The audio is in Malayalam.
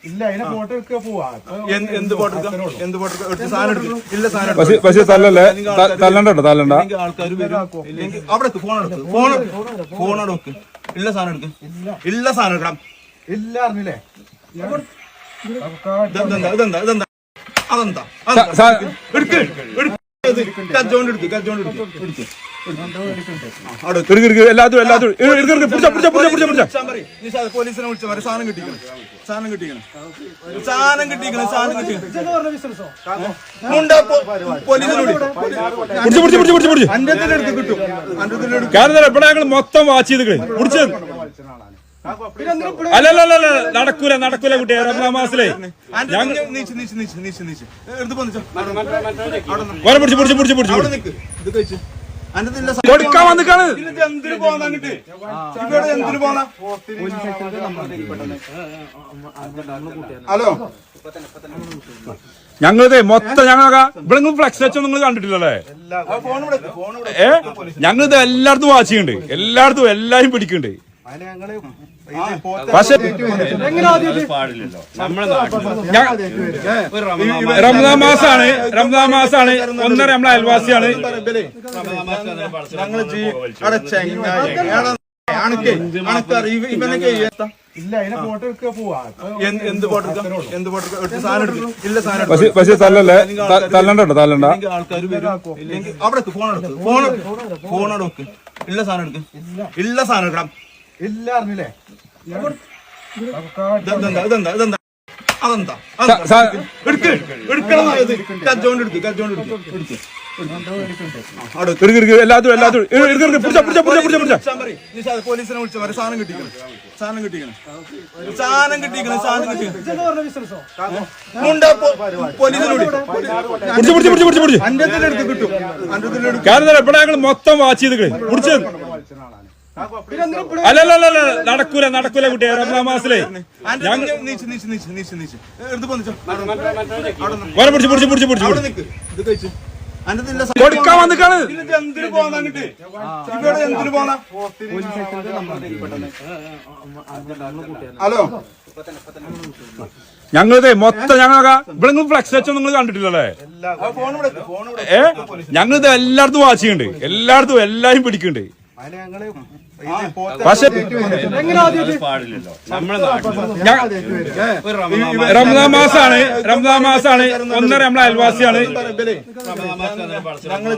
ഇല്ല അതിനെ ഫോട്ടോ എടുക്കുക പോവാ എന്ത് ഫോട്ടോ എന്ത് ഫോട്ടോ സാധനം എടുക്കും ഇല്ല സാധനം പക്ഷെ തല്ലല്ലേ തല്ലണ്ടോ തല്ലണ്ട ആൾക്കാർ വരും അവിടെ ഫോൺ എടുക്കും ഫോൺ എടുക്ക് ഇല്ല സാധനം എടുക്കും ഇല്ല സാധനം എടുക്കണം ഇല്ല അറിഞ്ഞില്ലേ ഇതെന്താ ഇതെന്താ അതെന്താ എടുക്ക് കച്ചോണ്ട് എടുക്ക് കച്ചോണ്ട് എടുക്ക് പോലീസിനെ വിളിച്ച മാറി സാധനം കിട്ടിക്കണം സാധനം കിട്ടിക്കണം സാധനം കിട്ടിക്കണം സാധനം കിട്ടിക്കണം പോലീസിനെ അഞ്ചത്തിന്റെ അടുത്ത് കിട്ടും അഞ്ചത്തിന്റെ അടുത്ത് ഇവിടെ ഞങ്ങൾ മൊത്തം വാച്ച് ചെയ്ത് കുടിച്ചത് അല്ലല്ല നടക്കൂല നടക്കൂല കുട്ടിയെ റമദാൻ മാസത്തിലേ കൊടുക്കാൻ വന്നിക്കാണ് ഹലോ ഞങ്ങളത് മൊത്തം ഞങ്ങൾ ഇവിടെ ഫ്ലെക്സ് വെച്ചോ നിങ്ങൾ കണ്ടിട്ടില്ലല്ലേ ഞങ്ങളിത് എല്ലായിടത്തും വാച്ച് ചെയ്യുന്നുണ്ട് എല്ലായിടത്തും എല്ലാരും പിടിക്കുന്നുണ്ട് പക്ഷെ റമദാൻ മാസാണ് 1.5 നമ്മളെ അയൽവാസിയാണ് ഇല്ല അതിനെ ഫോട്ടോ എടുക്കുക പോവാ എന്ത് ഫോട്ടോ എന്ത് ഫോട്ടോ സാധനം എടുക്കും ഇല്ല സാധനം പക്ഷെ തല്ലല്ലേ തല്ലണ്ടോ തല്ലണ്ട ആൾക്കാർ വരും അവിടെ ഫോൺ എടുക്കും ഫോൺ എടുക്കും ഇല്ല സാധനം എടുക്കും ഇല്ല സാധനം എടുക്കണം ഇല്ല അറിഞ്ഞില്ലേ ഇതെന്താ ഇതെന്താ അതെന്താ എടുക്ക് എടുക്കണം കച്ചോണ്ട് എടുക്ക് കച്ചോണ്ട് എടുക്ക് പോലീസിനെ വിളിച്ച മാറി സാധനം കിട്ടിക്കണം സാധനം കിട്ടിക്കണം സാധനം കിട്ടിക്കണം സാധനം കിട്ടിക്കണം പോലീസിനെ അഞ്ചത്തിന്റെ അടുത്ത് കിട്ടും അഞ്ചത്തിന്റെ അടുത്ത് ഇവിടെ ഞങ്ങൾ മൊത്തം വാച്ച് ചെയ്ത് കുടിച്ചത് അല്ലല്ല നടക്കൂല നടക്കൂല കുട്ടിയെ റമദാൻ മാസത്തിലേ കൊടുക്കാൻ വന്നിക്കാണ് ഹലോ ഞങ്ങളിത് മൊത്തം ഞങ്ങൾ ഇവിടെ ഫ്ലെക്സ് വെച്ചോ നിങ്ങൾ കണ്ടിട്ടില്ലല്ലേ ഞങ്ങളിത് എല്ലായിടത്തും വാച്ച് ചെയ്യുന്നുണ്ട് എല്ലായിടത്തും എല്ലാരും പിടിക്കുന്നുണ്ട് പക്ഷെ റമദാൻ മാസാണ് 1.5 നമ്മളെ അയൽവാസിയാണ് ഞങ്ങള്